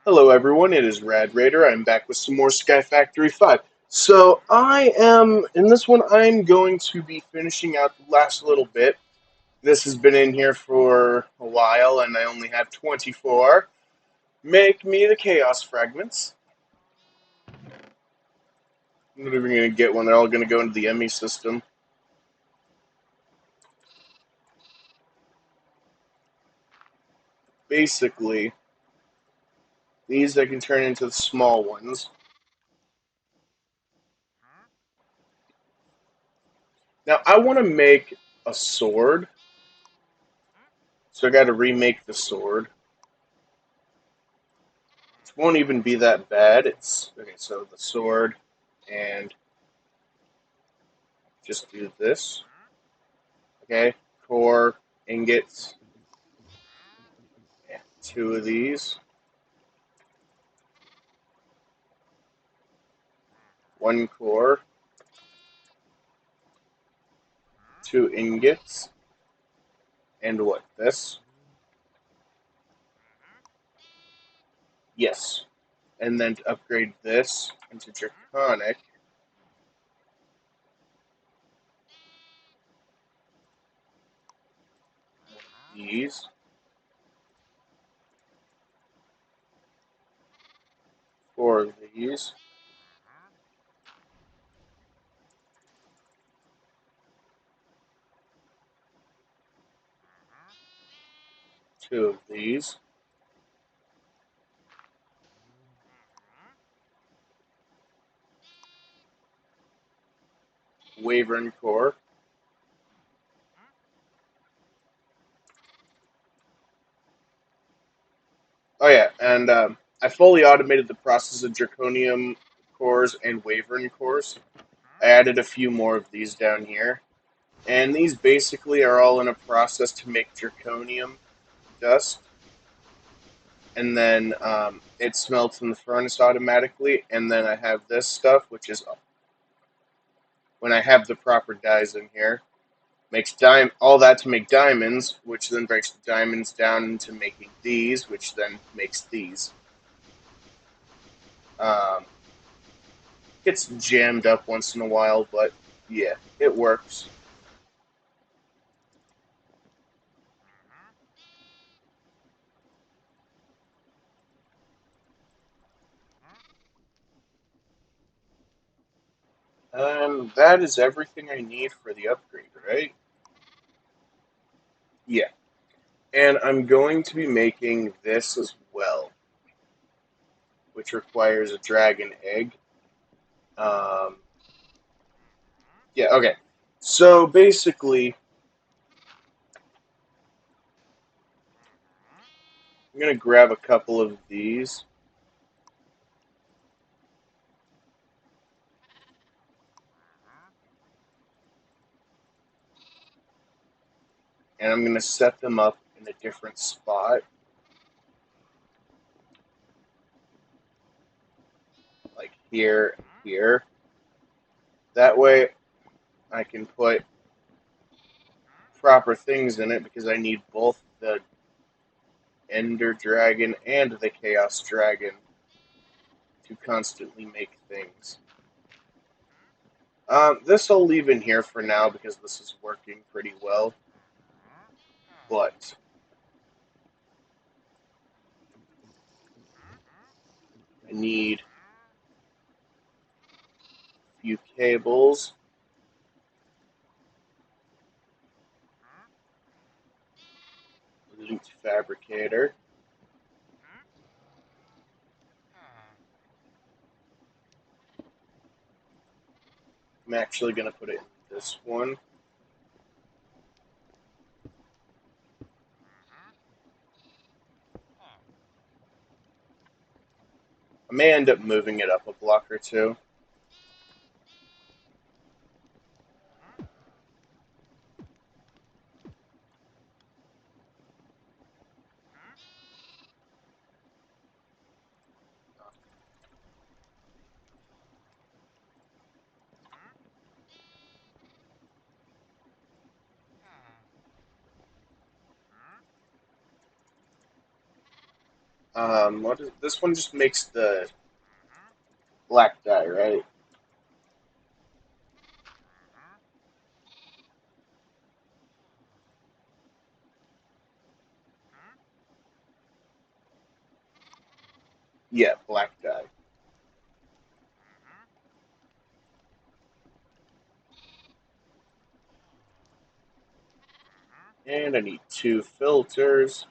Hello everyone, it is radraidder. I'm back with some more Sky Factory 5. So in this one, I'm going to be finishing out the last little bit. This has been in here for a while, and I only have 24. Make me the Chaos Fragments. I'm not even going to get one, they're all going to go into the ME system. Basically, these I can turn into the small ones. Now, I want to make a sword, so I got to remake the sword. It won't even be that bad. It's okay. So the sword, and just do this. Okay, core ingots, and two of these. One core, two ingots, and what? This? Yes. And then to upgrade this into draconic, these. Four of these. Two of these. Wyvern core. Oh yeah, and I fully automated the process of draconium cores and wyvern cores. I added a few more of these down here. And these basically are all in a process to make draconium dust. And then it smelts in the furnace automatically. And then I have this stuff, which is when I have the proper dyes in here, makes all that to make diamonds, which then breaks the diamonds down into making these, which then makes these. Um, gets jammed up once in a while, but yeah, it works. That is everything I need for the upgrade, right? Yeah. And I'm going to be making this as well, which requires a dragon egg. Um, yeah, okay. So basically, I'm going to grab a couple of these. And I'm going to set them up in a different spot, like here and here. That way, I can put proper things in it because I need both the Ender Dragon and the Chaos Dragon to constantly make things. This I'll leave in here for now because this is working pretty well. But I need a few cables, loot fabricator. I'm actually going to put it in this one. I may end up moving it up a block or two. What is this one? Just makes the black dye, right? Yeah, black dye. And I need two filters.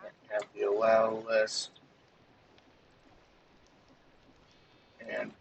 I have the allow list. And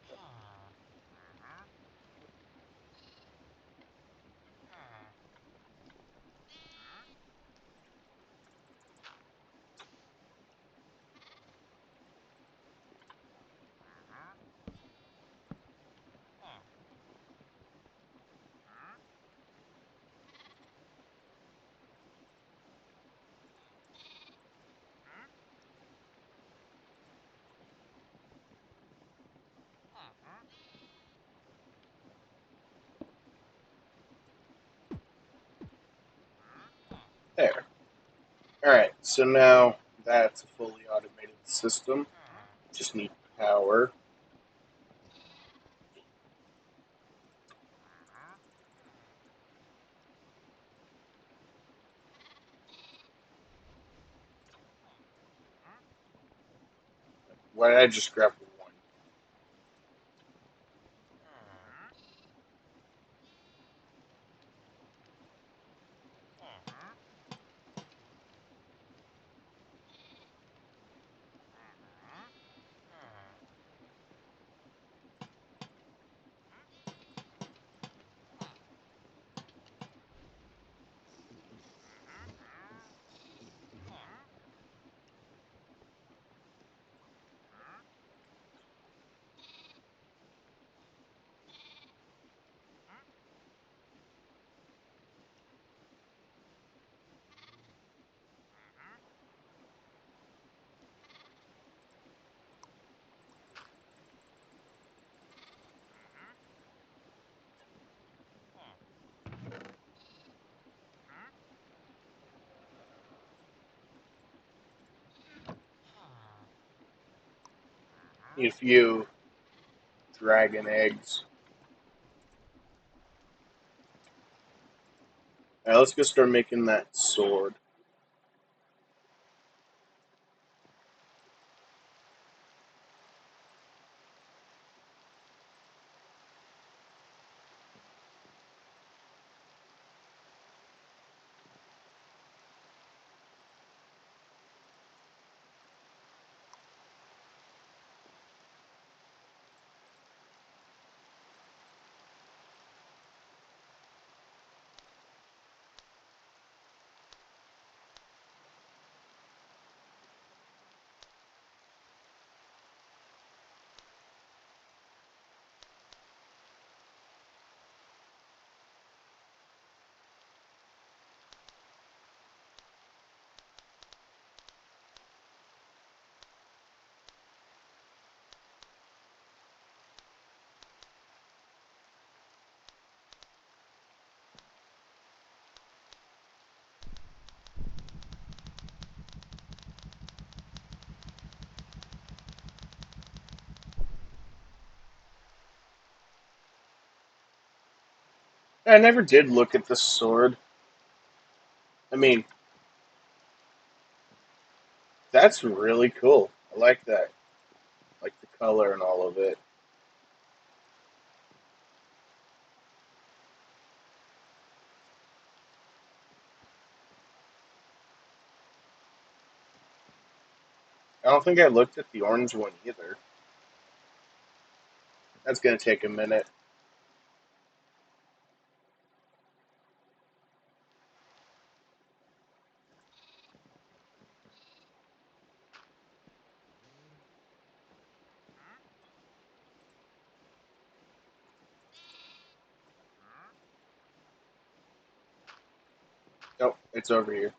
there. Alright, so now that's a fully automated system. Just need power. Why did I just grab one? Need a few dragon eggs. Alright, let's go start making that sword. I never did look at the sword. I mean, that's really cool. I like that. Like the color and all of it. I don't think I looked at the orange one either. That's gonna take a minute. Oh, it's over here.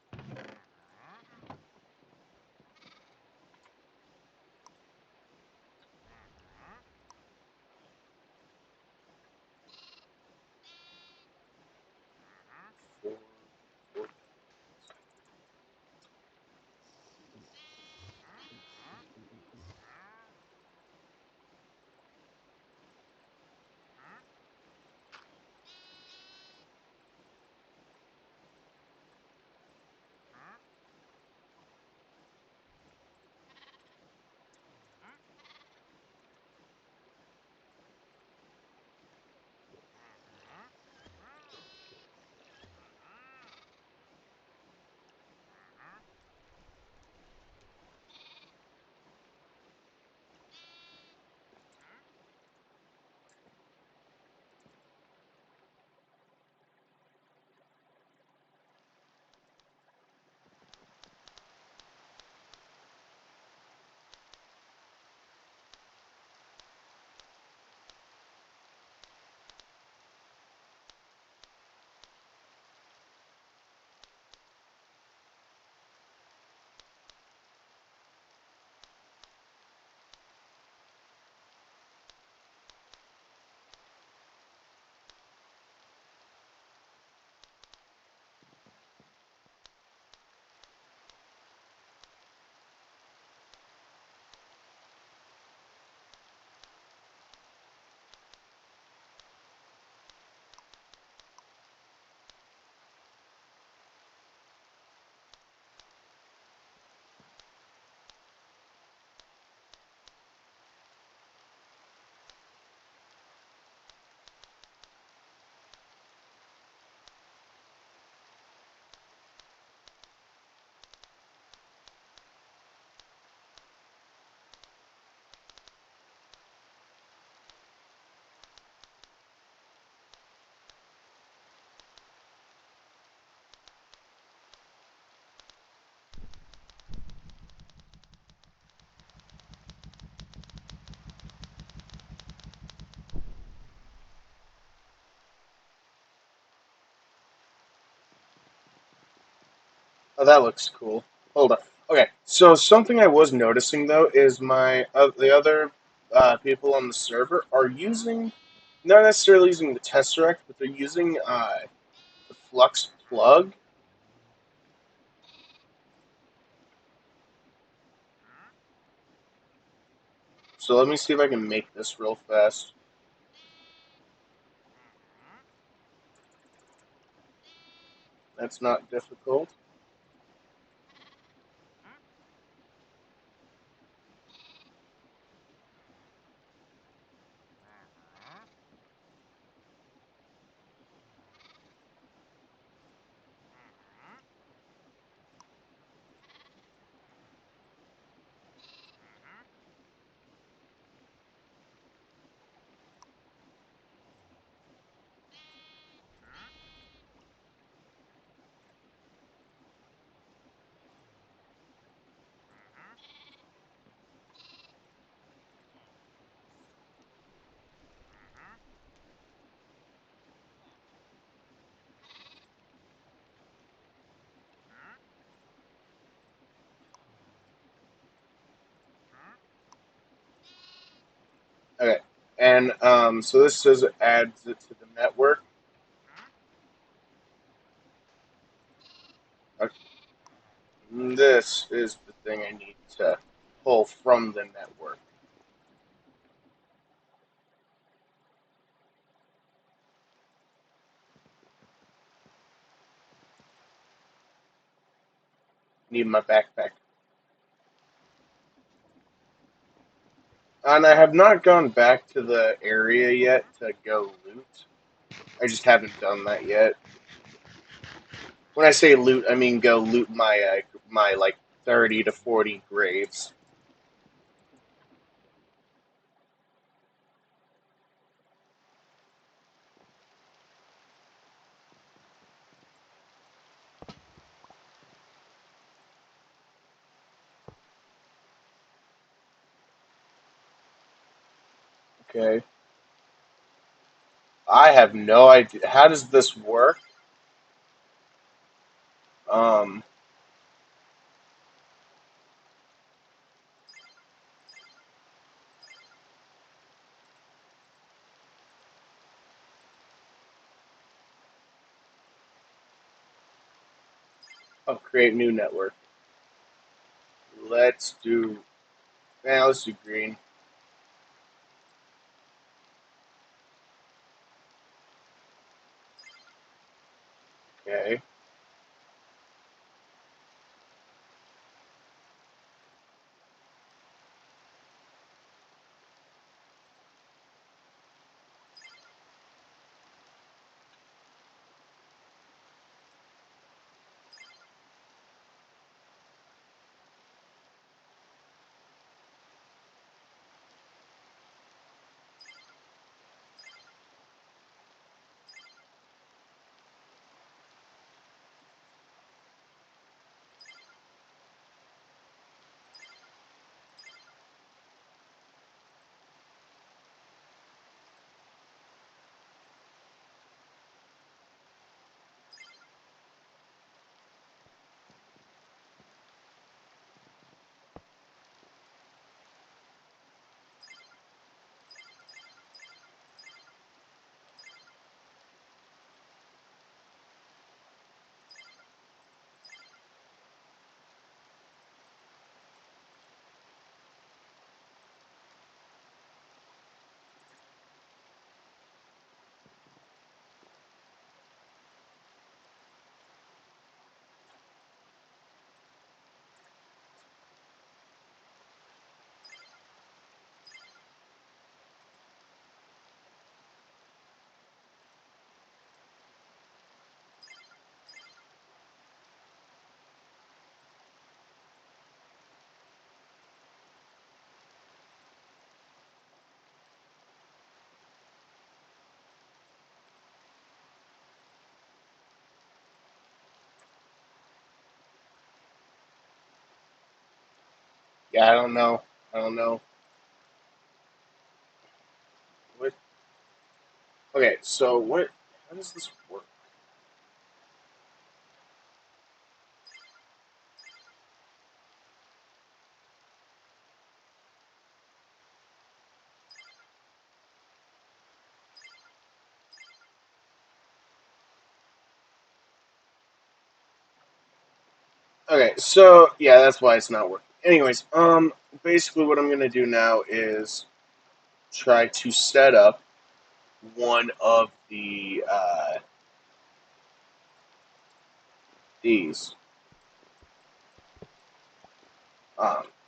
Oh, that looks cool. Hold on. Okay, so something I was noticing though is the other people on the server are using not necessarily using the Tesseract, but they're using the Flux plug. So let me see if I can make this real fast. That's not difficult. Okay, and so this says it adds it to the network. Okay. This is the thing I need to pull from the network. Need my backpack. And I have not gone back to the area yet to go loot. I just haven't done that yet. When I say loot, I mean go loot my like 30 to 40 graves. Okay. I have no idea. How does this work? Um. Oh, create new network. Let's do. Let's do green. Okay. Yeah, I don't know. I don't know. What? Okay, so what? How does this work? Okay, so yeah, that's why it's not working. Anyways, basically what I'm gonna do now is try to set up one of these.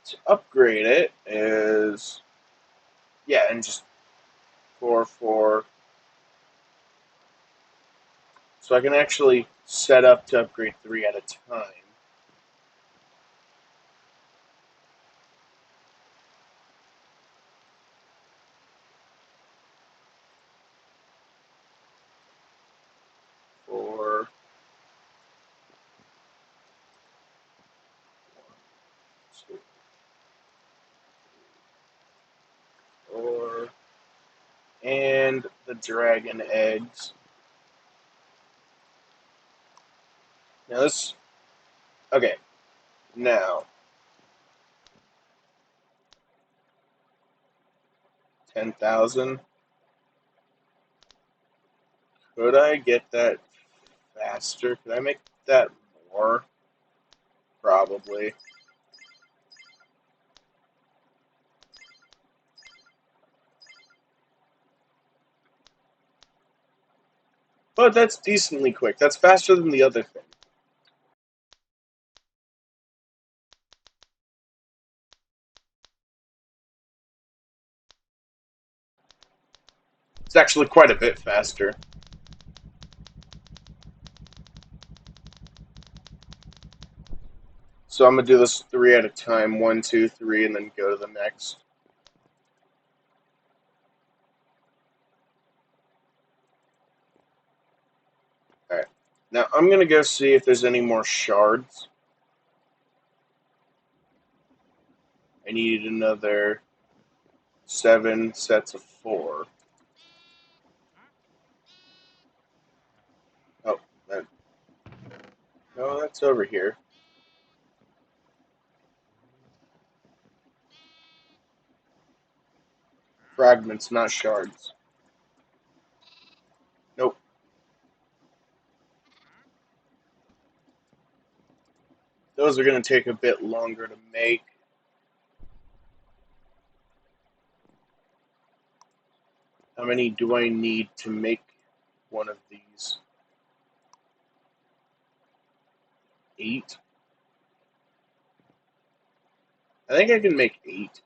To upgrade it is yeah, and just four. So I can actually set up to upgrade three at a time. Four, two, four, and the dragon eggs. Now this okay. Now 10,000. Could I get that faster? Could I make that more? Probably. But that's decently quick. That's faster than the other thing. It's actually quite a bit faster. So I'm gonna do this three at a time. One, two, three, and then go to the next. Alright. Now I'm gonna go see if there's any more shards. I need another 7 sets of four. Oh, that, no, that's over here. Fragments, not shards. Nope. Those are gonna take a bit longer to make. How many do I need to make one of these? 8? I think I can make 8.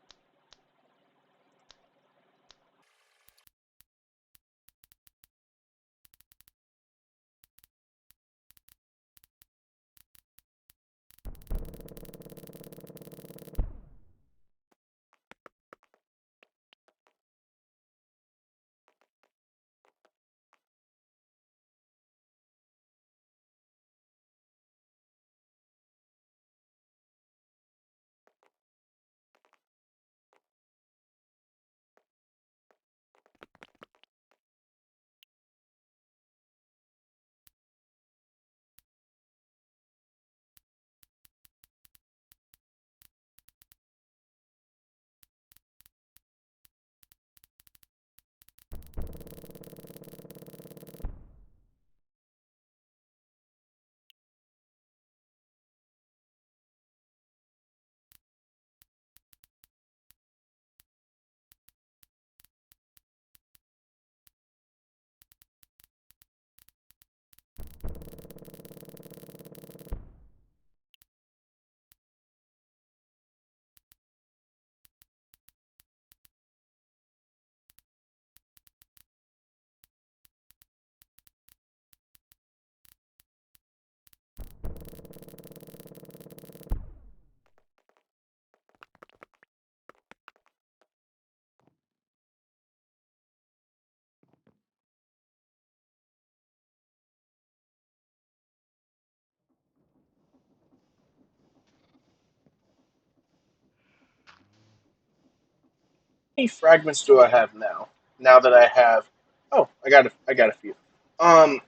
How many fragments do I have now? Now that I have, oh, I got a few. Um,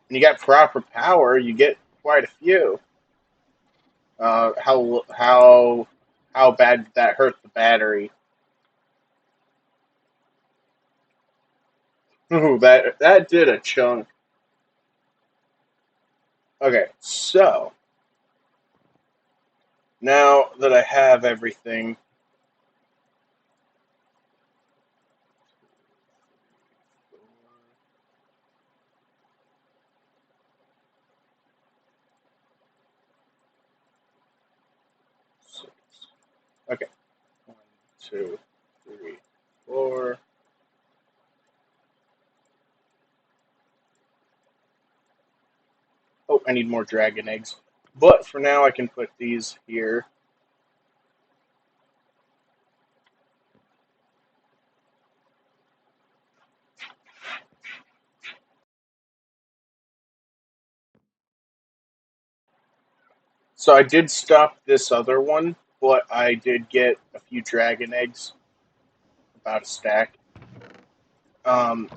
and you got proper power, you get quite a few. How bad did that hurt the battery? Ooh, that did a chunk. Okay, so now that I have everything, six. Okay, one, two, three, four. Oh, I need more dragon eggs. But for now, I can put these here. So I did stop this other one, but I did get a few dragon eggs, about a stack. Um,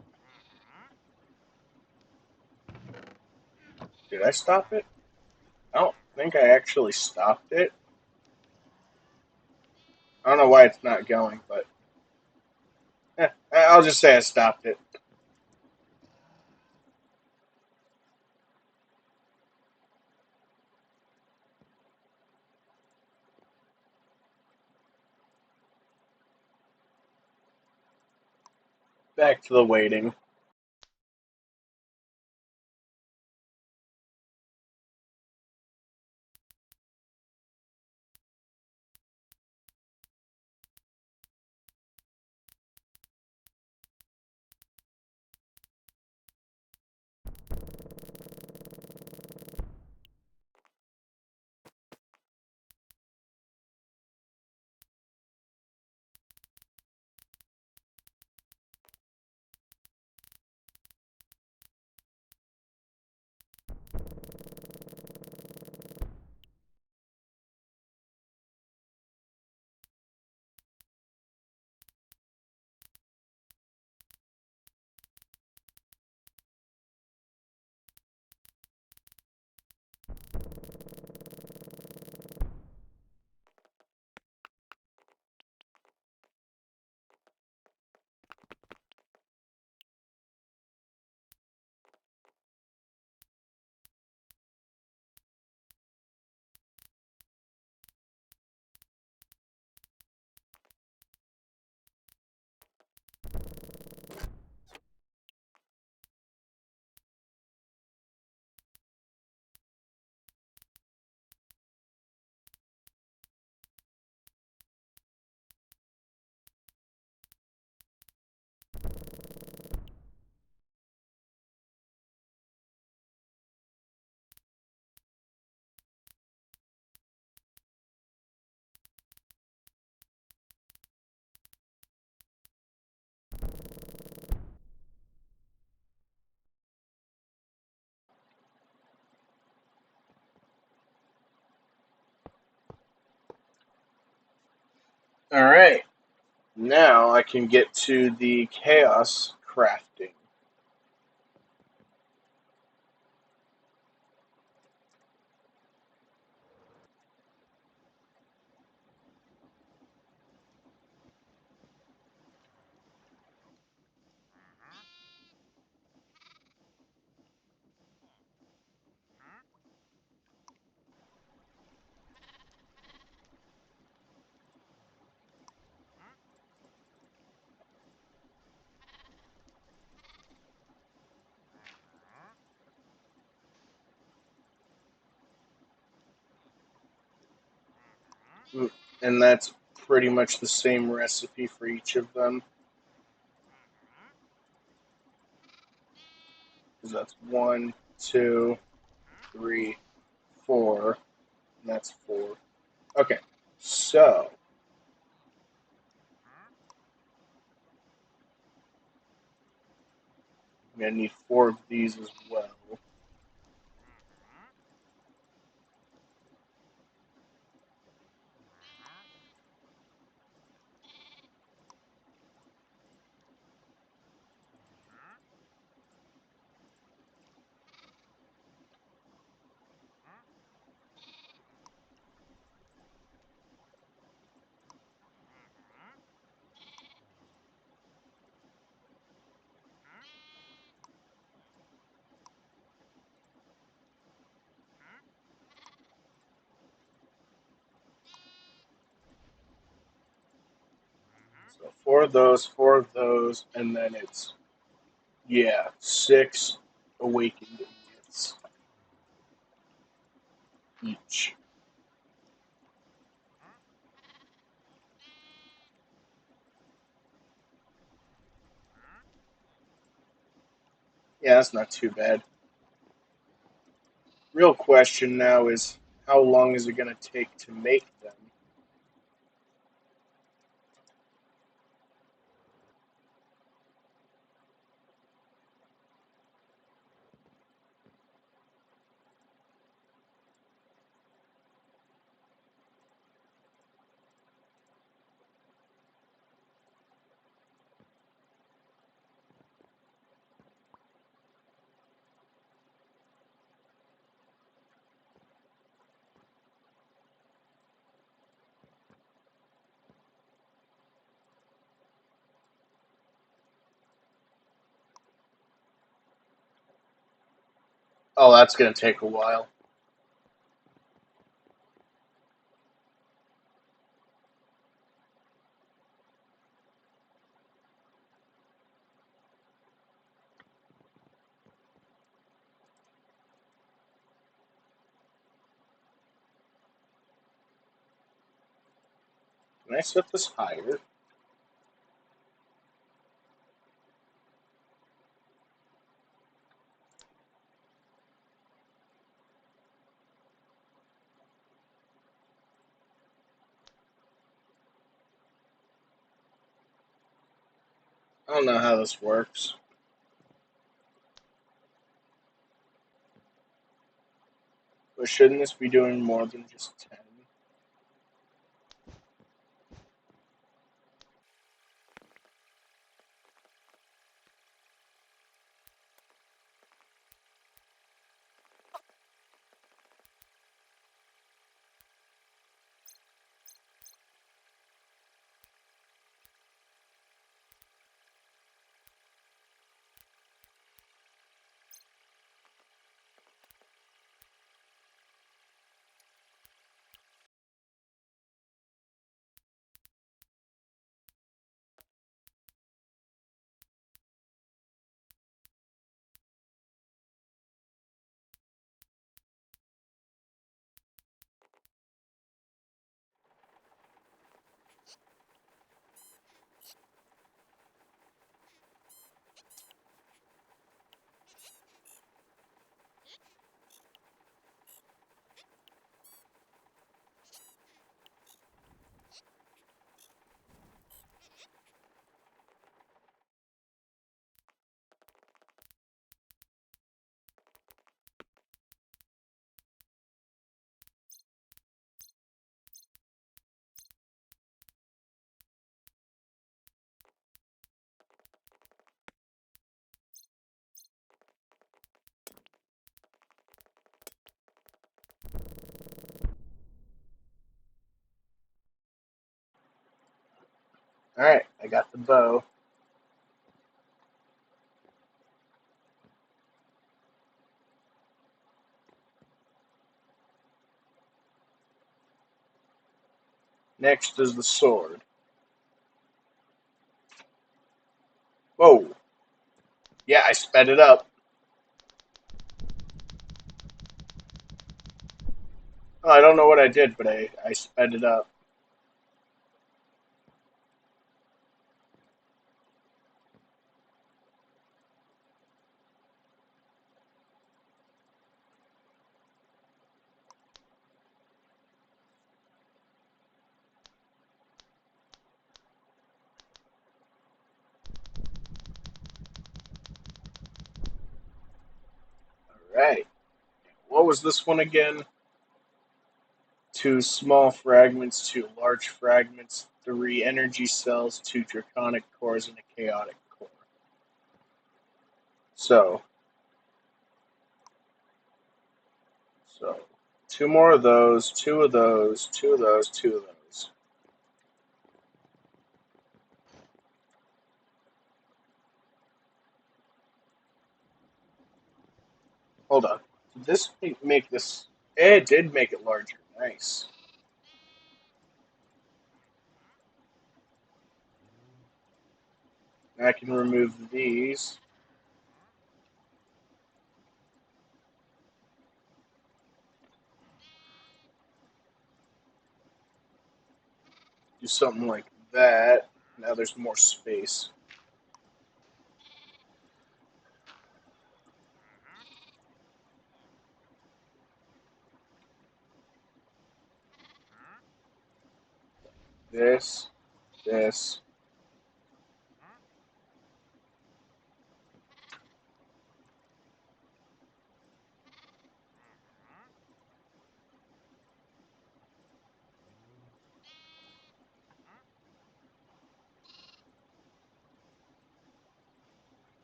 did I stop it? I don't think I actually stopped it. I don't know why it's not going, but I'll just say I stopped it. Back to the waiting. All right. Now I can get to the chaos crafting. And that's pretty much the same recipe for each of them. Because that's one, two, three, four, and that's four. Okay, so I'm gonna need four of these as well. So four of those, and then it's, yeah, 6 awakened idiots each. Yeah, that's not too bad. Real question now is, how long is it going to take to make them? Oh, that's going to take a while. Can I set this higher? I don't know how this works. But shouldn't this be doing more than just 10? Alright, I got the bow. Next is the sword. Whoa. Yeah, I sped it up. Oh, I don't know what I did, but I sped it up. Alright. What was this one again? 2 small fragments, 2 large fragments, 3 energy cells, 2 draconic cores, and a chaotic core. So, so 2 more of those, 2 of those, 2 of those, 2 of those. Hold on. Did this make this? It did make it larger. Nice. I can remove these. Do something like that. Now there's more space. This, this.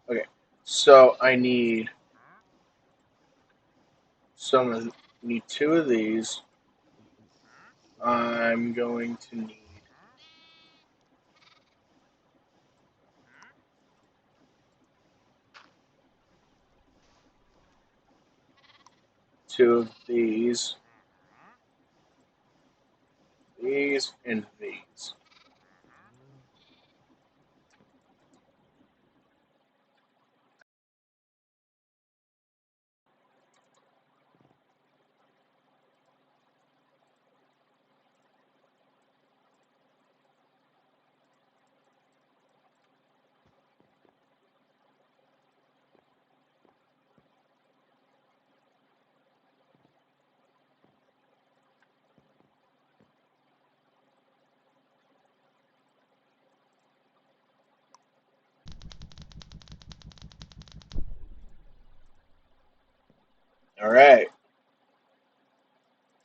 Okay, so I need need two of these. I'm going to need two of these, and these. All right,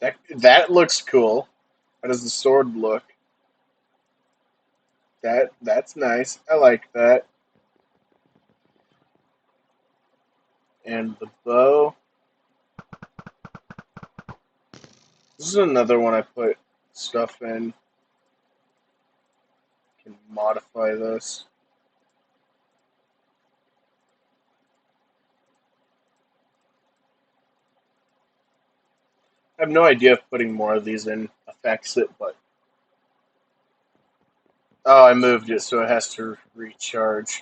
that looks cool. How does the sword look? That's nice. I like that. And the bow. This is another one I put stuff in. Can modify this. I have no idea if putting more of these in affects it, but oh, I moved it so it has to recharge.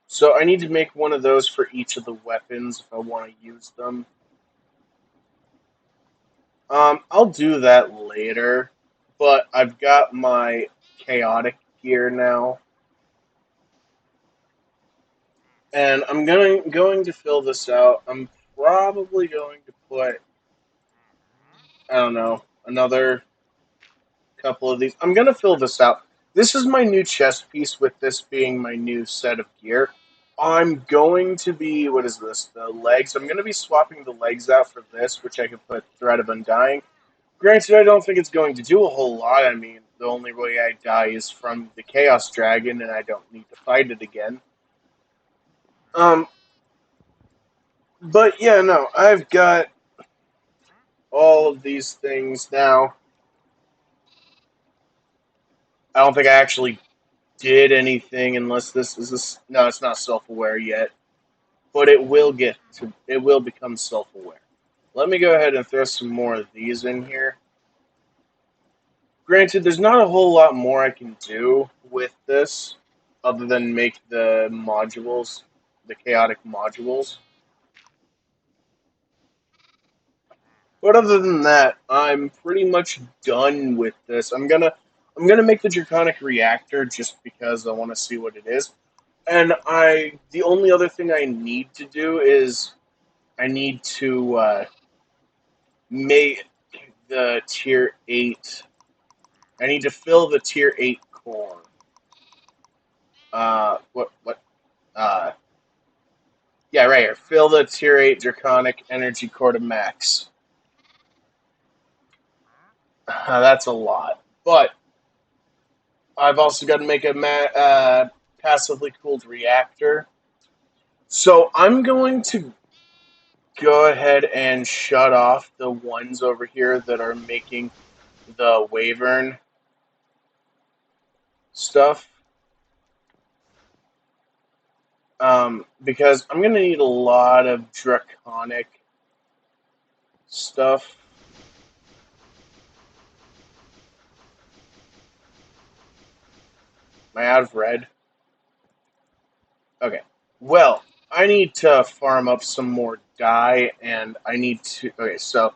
So I need to make one of those for each of the weapons if I want to use them. I'll do that later, but I've got my chaotic gear now, and I'm going to fill this out. I'm probably going to put, I don't know, another couple of these. I'm gonna fill this out. This is my new chest piece with this being my new set of gear. I'm going to be, what is this? The legs. I'm going to be swapping the legs out for this, which I can put Thread of Undying. Granted, I don't think it's going to do a whole lot. I mean, the only way I die is from the Chaos Dragon, and I don't need to fight it again. Um, but yeah, no, I've got all of these things now. I don't think I actually did anything unless this is this. No, it's not self-aware yet, but it will become self-aware. Let me go ahead and throw some more of these in here. Granted, there's not a whole lot more I can do with this other than make the modules, the chaotic modules. But other than that, I'm pretty much done with this. I'm gonna make the draconic reactor just because I want to see what it is. And the only other thing I need to do is I need to make the tier 8. I need to fill the tier 8 core. What uh Yeah, right here. Fill the tier 8 draconic energy core to max. That's a lot. But I've also got to make a passively cooled reactor. So I'm going to go ahead and shut off the ones over here that are making the Wyvern stuff. Because I'm gonna need a lot of draconic stuff. Am I out of red? Okay. Well, I need to farm up some more dye, and I need to. Okay, so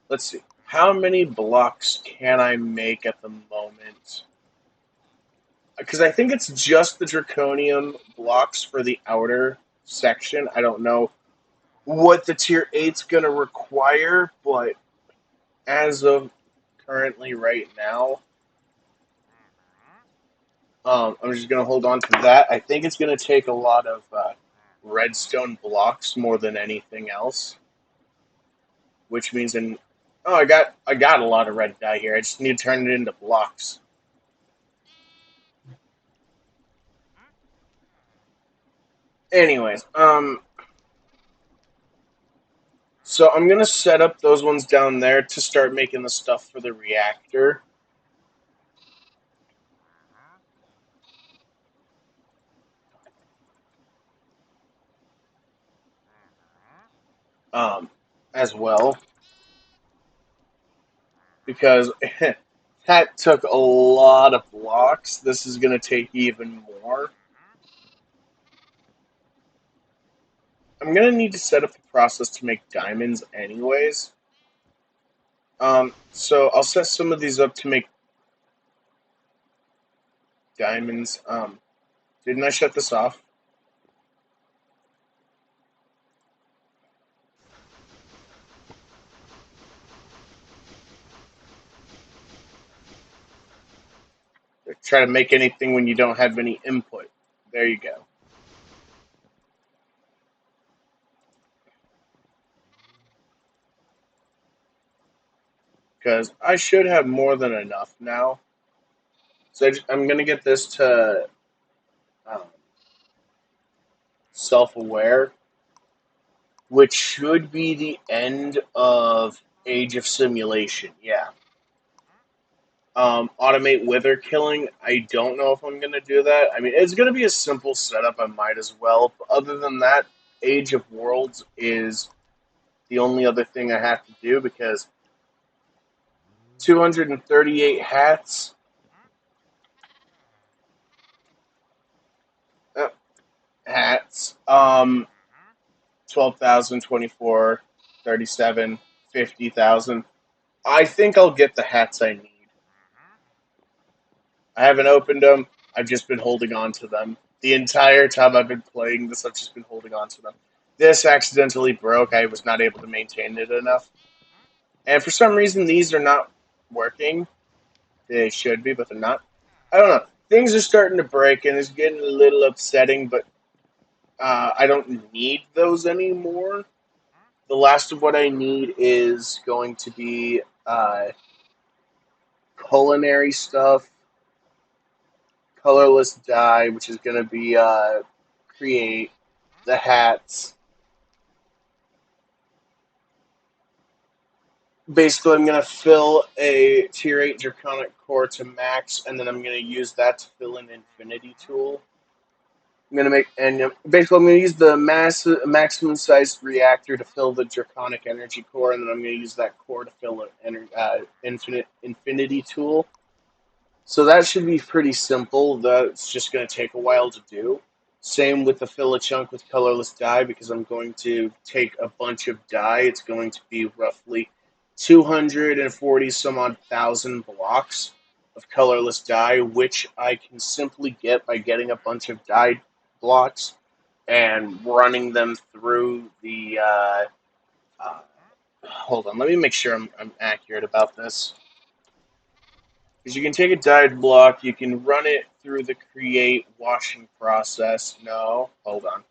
let's see. How many blocks can I make at the moment? Because I think it's just the draconium blocks for the outer section. I don't know what the tier 8's going to require, but as of currently right now, I'm just going to hold on to that. I think it's going to take a lot of redstone blocks more than anything else, which means I got a lot of red dye here. I just need to turn it into blocks. Anyways, so I'm gonna set up those ones down there to start making the stuff for the reactor. Um, as well because that took a lot of blocks. This is gonna take even more. I'm gonna need to set up a process to make diamonds anyways. So I'll set some of these up to make diamonds. Didn't I shut this off? Try to make anything when you don't have any input. There you go. Because I should have more than enough now. So I'm gonna get this to um, self-aware, which should be the end of Age of Simulation. Yeah. Automate wither killing. I don't know if I'm gonna do that. I mean, it's gonna be a simple setup. I might as well. But other than that, Age of Worlds is the only other thing I have to do because 238 hats. Uh, hats. 12,000, 24, 37, 50,000. I think I'll get the hats I need. I haven't opened them. I've just been holding on to them. The entire time I've been playing this, I've just been holding on to them. This accidentally broke. I was not able to maintain it enough. And for some reason, these are not working. They should be, but they're not. I don't know. Things are starting to break, and it's getting a little upsetting, but I don't need those anymore. The last of what I need is going to be culinary stuff, colorless dye, which is going to be create the hats. Basically, I'm going to fill a tier 8 draconic core to max, and then I'm going to use that to fill an infinity tool. I'm going to make, and basically, I'm going to use the maximum sized reactor to fill the draconic energy core, and then I'm going to use that core to fill an infinity tool. So that should be pretty simple. That's just going to take a while to do. Same with the fill a chunk with colorless dye because I'm going to take a bunch of dye. It's going to be roughly 240 some odd thousand blocks of colorless dye, which I can simply get by getting a bunch of dye blocks and running them through the. Uh, hold on, let me make sure I'm accurate about this. Because you can take a dyed block, you can run it through the create washing process. No, hold on.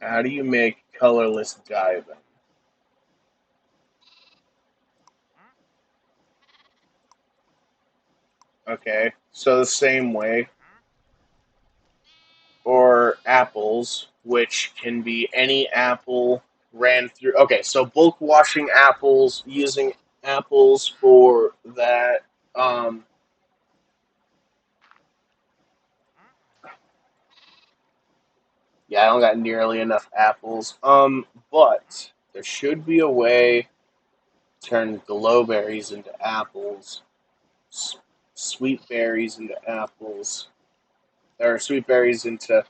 How do you make colorless dye then? Okay, so the same way. Or apples, which can be any apple ran through. Okay, so bulk washing apples, using apples for that. Um, Yeah, I don't got nearly enough apples. But there should be a way to turn glowberries into apples, s- sweet berries into apples, or sweet berries into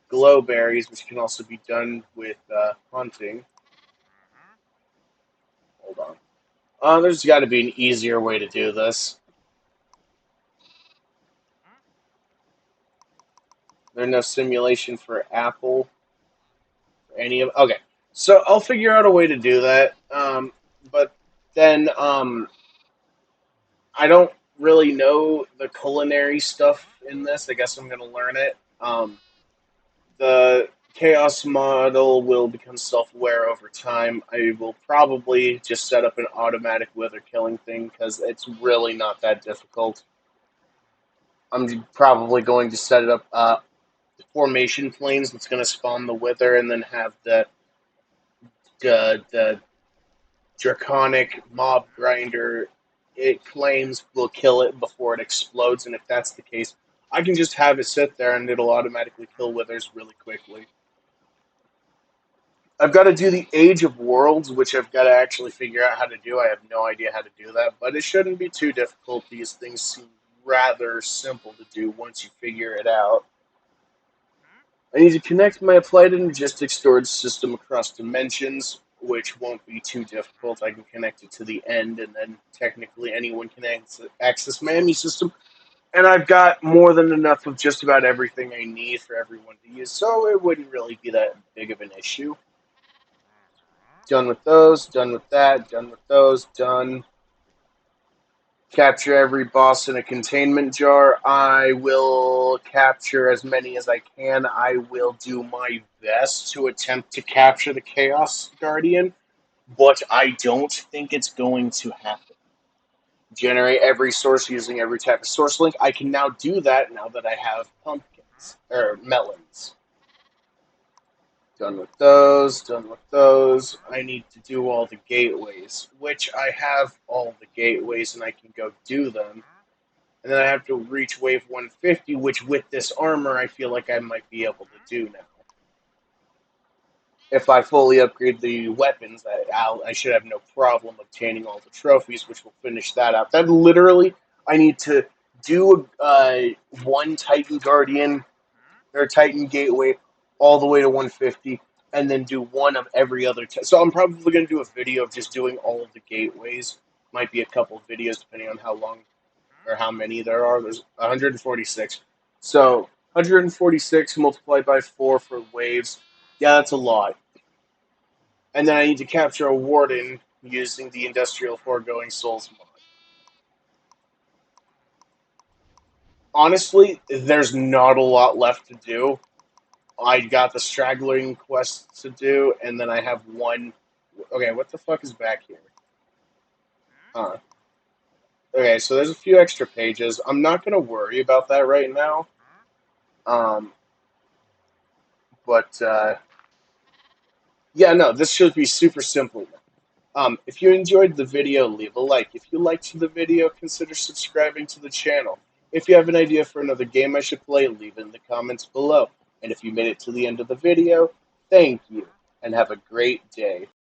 glowberries, which can also be done with hunting. Hold on. There's got to be an easier way to do this. There's no simulation for apple for any of. Okay, so I'll figure out a way to do that. But then I don't really know the culinary stuff in this. I guess I'm gonna learn it. The chaos model will become self-aware over time. I will probably just set up an automatic wither killing thing because it's really not that difficult. I'm probably going to set it up formation planes that's going to spawn the wither and then have the draconic mob grinder it claims will kill it before it explodes, and if that's the case, I can just have it sit there and it'll automatically kill withers really quickly. I've got to do the Age of Worlds, which I've got to actually figure out how to do. I have no idea how to do that, but it shouldn't be too difficult. These things seem rather simple to do once you figure it out. I need to connect my applied energetic storage system across dimensions, which won't be too difficult. I can connect it to the end, and then technically anyone can access my ME system. And I've got more than enough of just about everything I need for everyone to use, so it wouldn't really be that big of an issue. Done with those, done with that, done with those, done. Capture every boss in a containment jar. I will capture as many as I can. I will do my best to attempt to capture the Chaos Guardian, but I don't think it's going to happen. Generate every source using every type of source link. I can now do that now that I have pumpkins, or melons. Done with those, done with those. I need to do all the gateways, which I have all the gateways and I can go do them. And then I have to reach wave 150, which with this armor I feel like I might be able to do now. If I fully upgrade the weapons, I should have no problem obtaining all the trophies, which will finish that out. That literally, I need to do one Titan Guardian or Titan Gateway all the way to 150, and then do one of every other. So I'm probably going to do a video of just doing all of the gateways. Might be a couple of videos depending on how long or how many there are. There's 146. So 146 multiplied by 4 for waves. Yeah, that's a lot. And then I need to capture a warden using the Industrial Foregoing Souls mod. Honestly, there's not a lot left to do. I got the straggling quest to do, and then I have one. Okay, what the fuck is back here? Huh. Okay, so there's a few extra pages. I'm not gonna worry about that right now. Um, but yeah, no, this should be super simple. If you enjoyed the video, leave a like. If you liked the video, consider subscribing to the channel. If you have an idea for another game I should play, leave it in the comments below. And if you made it to the end of the video, thank you, and have a great day.